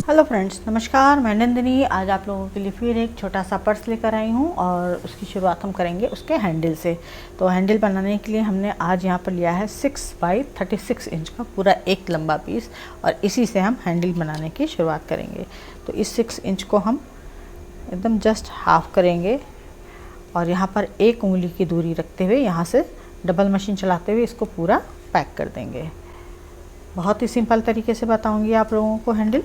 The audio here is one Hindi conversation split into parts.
हेलो फ्रेंड्स, नमस्कार। मैं नंदिनी आज आप लोगों के लिए फिर एक छोटा सा पर्स लेकर आई हूँ और उसकी शुरुआत हम करेंगे उसके हैंडल से। तो हैंडल बनाने के लिए हमने आज यहाँ पर लिया है 6 बाई 36 इंच का पूरा एक लंबा पीस और इसी से हम हैंडल बनाने की शुरुआत करेंगे। तो इस 6 इंच को हम एकदम जस्ट हाफ करेंगे और यहाँ पर एक उंगली की दूरी रखते हुए यहाँ से डबल मशीन चलाते हुए इसको पूरा पैक कर देंगे। बहुत ही सिंपल तरीके से बताऊँगी आप लोगों को हैंडल।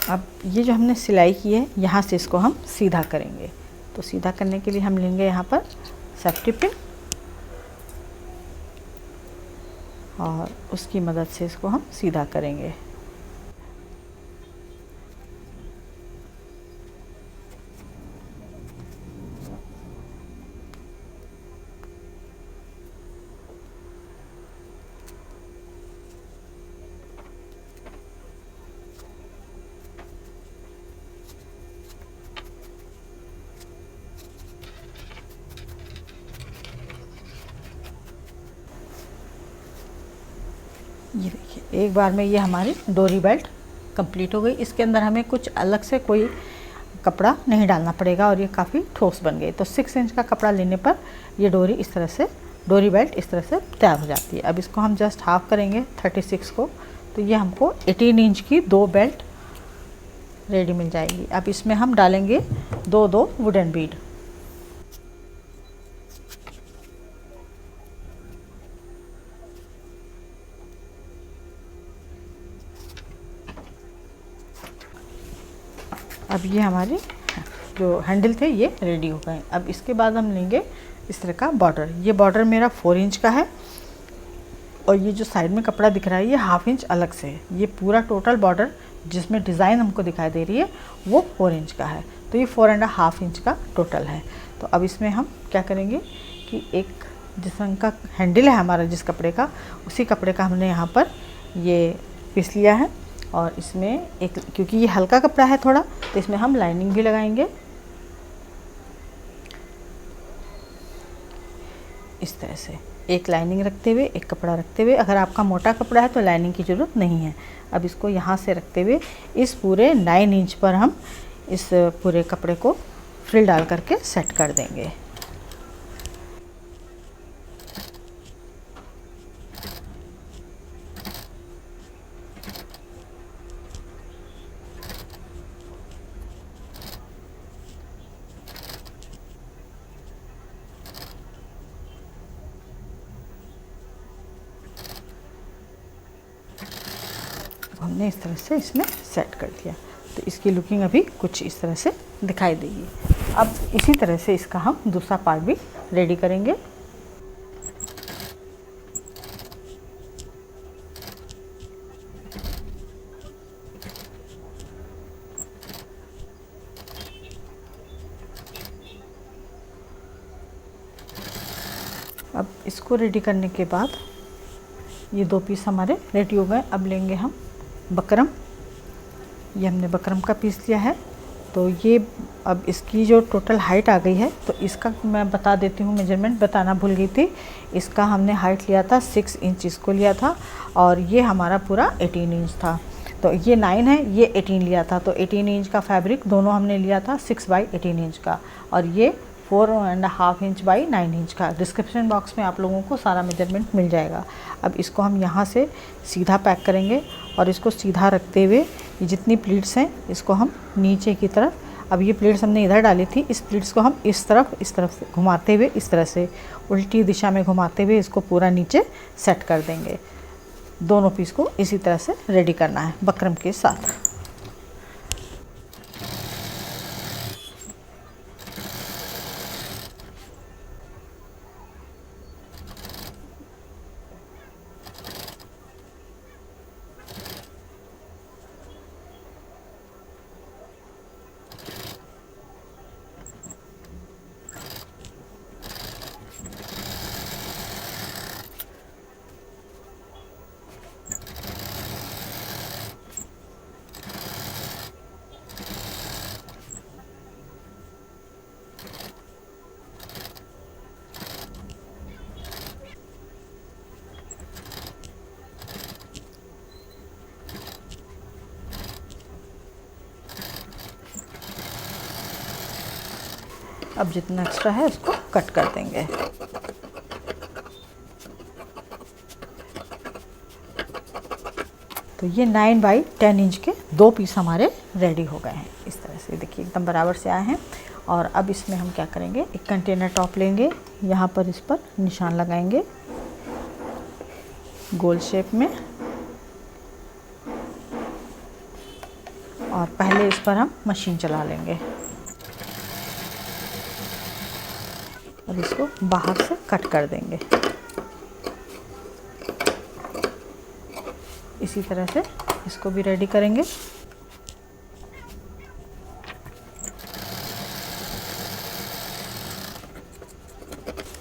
अब ये जो हमने सिलाई की है यहाँ से इसको हम सीधा करेंगे। तो सीधा करने के लिए हम लेंगे यहाँ पर सेफ्टी पिन और उसकी मदद से इसको हम सीधा करेंगे। ये देखिए, एक बार में ये हमारी डोरी बेल्ट कंप्लीट हो गई। इसके अंदर हमें कुछ अलग से कोई कपड़ा नहीं डालना पड़ेगा और ये काफ़ी ठोस बन गई। तो 6 इंच का कपड़ा लेने पर ये डोरी इस तरह से, डोरी बेल्ट इस तरह से तैयार हो जाती है। अब इसको हम जस्ट हाफ करेंगे 36 को, तो ये हमको 18 इंच की 2 बेल्ट रेडी मिल जाएगी। अब इसमें हम डालेंगे 2 वुडन बीड। अब ये हमारे जो हैंडल थे ये रेडी हो गए। अब इसके बाद हम लेंगे इस तरह का बॉर्डर। ये बॉर्डर मेरा 4 इंच का है और ये जो साइड में कपड़ा दिख रहा है ये 1/2 इंच अलग से है। ये पूरा टोटल बॉर्डर जिसमें डिज़ाइन हमको दिखाई दे रही है वो 4 इंच का है। तो ये 4.5 इंच का टोटल है। तो अब इसमें हम क्या करेंगे कि एक जिस रंग का हैंडल है हमारा, जिस कपड़े का, उसी कपड़े का हमने यहाँ पर ये पीस लिया है और इसमें एक, क्योंकि ये हल्का कपड़ा है थोड़ा, तो इसमें हम लाइनिंग भी लगाएंगे इस तरह से। एक लाइनिंग रखते हुए, एक कपड़ा रखते हुए। अगर आपका मोटा कपड़ा है तो लाइनिंग की ज़रूरत नहीं है। अब इसको यहाँ से रखते हुए इस पूरे 9 इंच पर हम इस पूरे कपड़े को फ्रिल डाल करके सेट कर देंगे। हमने इस तरह से इसमें सेट कर दिया। तो इसकी लुकिंग अभी कुछ इस तरह से दिखाई देगी। अब इसी तरह से इसका हम दूसरा पार्ट भी रेडी करेंगे। अब इसको रेडी करने के बाद ये 2 पीस हमारे रेडी हो गए। अब लेंगे हम बकरम। ये हमने बकरम का पीस लिया है। तो ये अब इसकी जो टोटल हाइट आ गई है, तो इसका मैं बता देती हूँ, मेजरमेंट बताना भूल गई थी। इसका हमने हाइट लिया था 6 इंच इसको लिया था और ये हमारा पूरा 18 इंच था। तो ये 9 है, ये 18 लिया था। तो 18 इंच का फैब्रिक दोनों हमने लिया था 6 बाई 18 इंच का और ये 4.5 इंच बाई 9 इंच का। डिस्क्रिप्शन बॉक्स में आप लोगों को सारा मेजरमेंट मिल जाएगा। अब इसको हम यहाँ से सीधा पैक करेंगे और इसको सीधा रखते हुए ये जितनी प्लीट्स हैं इसको हम नीचे की तरफ, अब ये प्लीट्स हमने इधर डाली थी, इस प्लीट्स को हम इस तरफ से घुमाते हुए, इस तरह से उल्टी दिशा में घुमाते हुए इसको पूरा नीचे सेट कर देंगे। दोनों पीस को इसी तरह से रेडी करना है बकरम के साथ। अब जितना एक्स्ट्रा है उसको कट कर देंगे। तो ये 9 बाई 10 इंच के 2 पीस हमारे रेडी हो गए हैं। इस तरह से देखिए एकदम बराबर से आए हैं। और अब इसमें हम क्या करेंगे, एक कंटेनर टॉप लेंगे, यहाँ पर इस पर निशान लगाएंगे गोल शेप में, और पहले इस पर हम मशीन चला लेंगे और इसको बाहर से कट कर देंगे। इसी तरह से इसको भी रेडी करेंगे।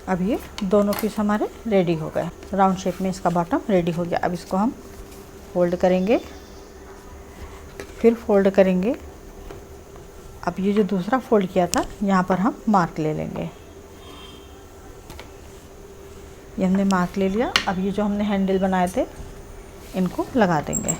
अब ये दोनों पीस हमारे रेडी हो गए। राउंड शेप में इसका बॉटम रेडी हो गया। अब इसको हम फोल्ड करेंगे, फिर फोल्ड करेंगे। अब ये जो दूसरा फोल्ड किया था यहाँ पर हम मार्क ले लेंगे। ये हमने मार्क ले लिया। अब ये जो हमने हैंडल बनाए थे इनको लगा देंगे।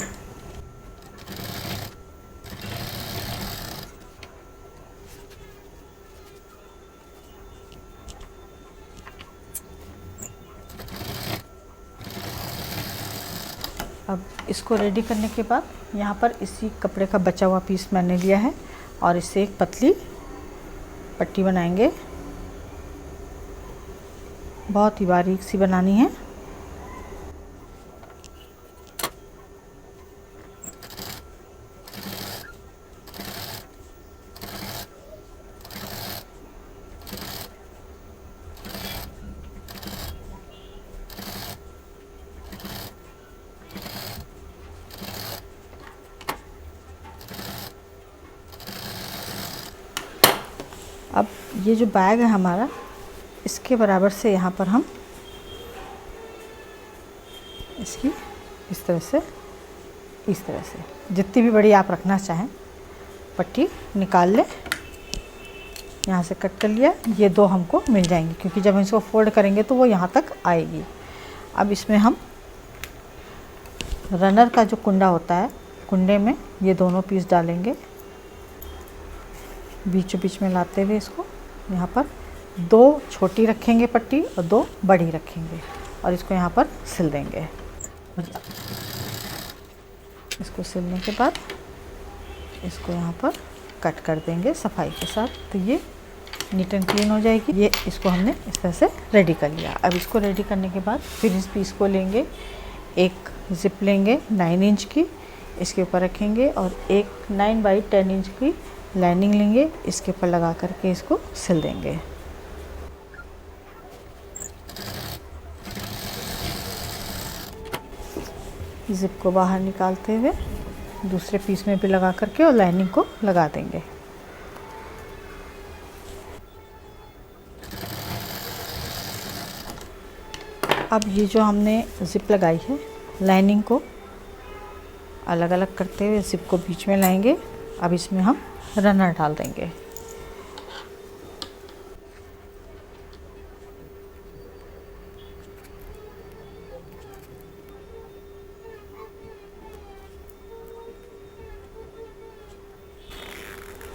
अब इसको रेडी करने के बाद यहाँ पर इसी कपड़े का बचा हुआ पीस मैंने लिया है और इससे एक पतली पट्टी बनाएंगे। बहुत ही बारीक सी बनानी है। अब ये जो बैग है हमारा, इसके बराबर से यहाँ पर हम इसकी इस तरह से जितनी भी बड़ी आप रखना चाहें पट्टी निकाल लें। यहाँ से कट कर लिया। ये दो हमको मिल जाएंगी क्योंकि जब हम इसको फोल्ड करेंगे तो वो यहाँ तक आएगी। अब इसमें हम रनर का जो कुंडा होता है, कुंडे में ये दोनों पीस डालेंगे, बीचों बीच में लाते हुए इसको यहाँ पर 2 छोटी रखेंगे पट्टी और 2 बड़ी रखेंगे और इसको यहाँ पर सिल देंगे। इसको सिलने के बाद इसको यहाँ पर कट कर देंगे सफाई के साथ, तो ये नीट एंड क्लीन हो जाएगी। ये इसको हमने इस तरह से रेडी कर लिया। अब इसको रेडी करने के बाद फिर इस पीस को लेंगे, एक जिप लेंगे 9 इंच की, इसके ऊपर रखेंगे और एक 9 बाई 10 इंच की लाइनिंग लेंगे, इसके ऊपर लगा करके इसको सिल देंगे। जिप को बाहर निकालते हुए दूसरे पीस में भी लगा करके और लाइनिंग को लगा देंगे। अब ये जो हमने जिप लगाई है, लाइनिंग को अलग अलग करते हुए जिप को बीच में लाएंगे। अब इसमें हम रनर डाल देंगे।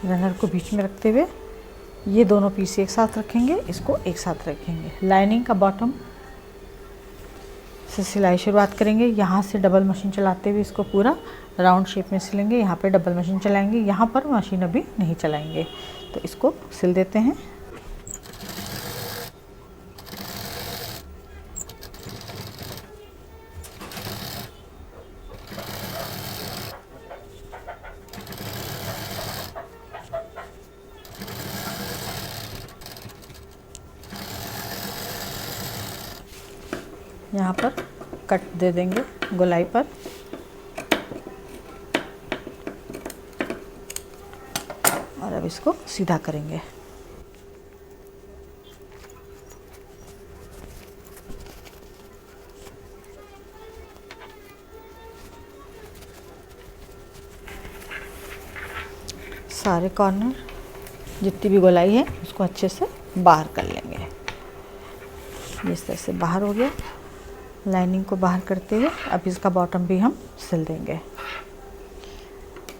रनर को बीच में रखते हुए ये दोनों पीस एक साथ रखेंगे, इसको एक साथ रखेंगे। लाइनिंग का बॉटम से सिलाई शुरुआत करेंगे। यहाँ से डबल मशीन चलाते हुए इसको पूरा राउंड शेप में सिलेंगे। यहाँ पे डबल मशीन चलाएंगे, यहाँ पर मशीन अभी नहीं चलाएंगे। तो इसको सिल देते हैं। यहाँ पर कट दे देंगे गोलाई पर। और अब इसको सीधा करेंगे। सारे कॉर्नर जितनी भी गोलाई है उसको अच्छे से बाहर कर लेंगे। इस तरह से बाहर हो गया। लाइनिंग को बाहर करते हुए अब इसका बॉटम भी हम सिल देंगे।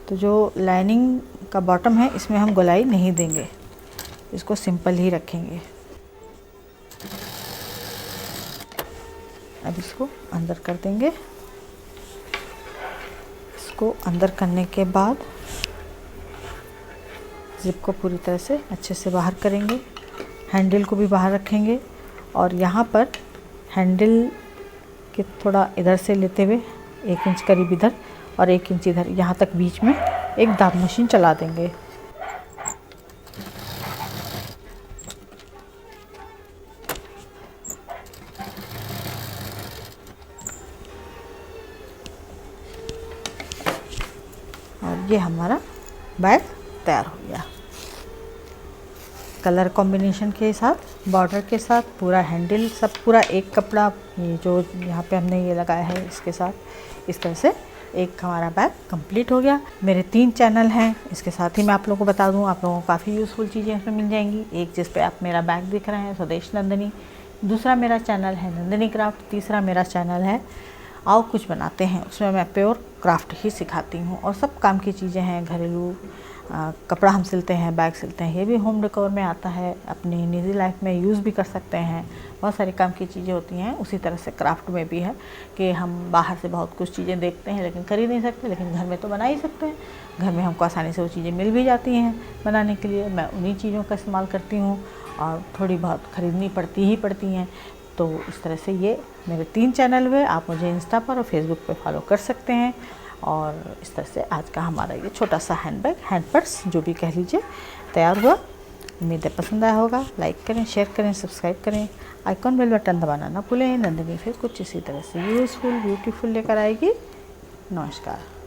तो जो लाइनिंग का बॉटम है इसमें हम गोलाई नहीं देंगे, इसको सिंपल ही रखेंगे। अब इसको अंदर कर देंगे। इसको अंदर करने के बाद ज़िप को पूरी तरह से अच्छे से बाहर करेंगे, हैंडल को भी बाहर रखेंगे और यहाँ पर हैंडल के थोड़ा इधर से लेते हुए 1 इंच करीब इधर और 1 इंच इधर, यहाँ तक बीच में एक दाब मशीन चला देंगे। और ये हमारा बैग तैयार हो गया। कलर कॉम्बिनेशन के साथ, बॉर्डर के साथ, पूरा हैंडल सब पूरा एक कपड़ा, ये जो यहाँ पे हमने ये लगाया है इसके साथ, इस तरह से एक हमारा बैग कंप्लीट हो गया। मेरे 3 चैनल हैं, इसके साथ ही मैं आप लोगों को बता दूँ, आप लोगों को काफ़ी यूज़फुल चीज़ें इसमें मिल जाएंगी। एक जिस पे आप मेरा बैग देख रहे हैं स्वदेश नंदिनी, दूसरा मेरा चैनल है नंदिनी क्राफ्ट, तीसरा मेरा चैनल है आओ कुछ बनाते हैं। उसमें मैं प्योर क्राफ्ट ही सिखाती हूँ और सब काम की चीज़ें हैं, घरेलू कपड़ा हम सिलते हैं, बैग सिलते हैं, ये भी होम डेकोर में आता है, अपनी निजी लाइफ में यूज़ भी कर सकते हैं। बहुत सारे काम की चीज़ें होती हैं। उसी तरह से क्राफ्ट में भी है कि हम बाहर से बहुत कुछ चीज़ें देखते हैं लेकिन खरीद नहीं सकते, लेकिन घर में तो बना ही सकते हैं। घर में हमको आसानी से वो चीज़ें मिल भी जाती हैं बनाने के लिए। मैं उन्हीं चीज़ों का इस्तेमाल करती हूँ और थोड़ी बहुत ख़रीदनी पड़ती हैं। तो इस तरह से ये मेरे 3 चैनल हुए, आप मुझे इंस्टा पर और फेसबुक पे फॉलो कर सकते हैं। और इस तरह से आज का हमारा ये छोटा सा हैंड पर्स जो भी कह लीजिए तैयार हुआ। उम्मीद है पसंद आया होगा। लाइक करें, शेयर करें, सब्सक्राइब करें, आइकॉन बेल बटन दबाना ना भूलें। नंदिनी फिर कुछ इसी तरह से यूज़फुल ब्यूटीफुल लेकर आएगी। नमस्कार।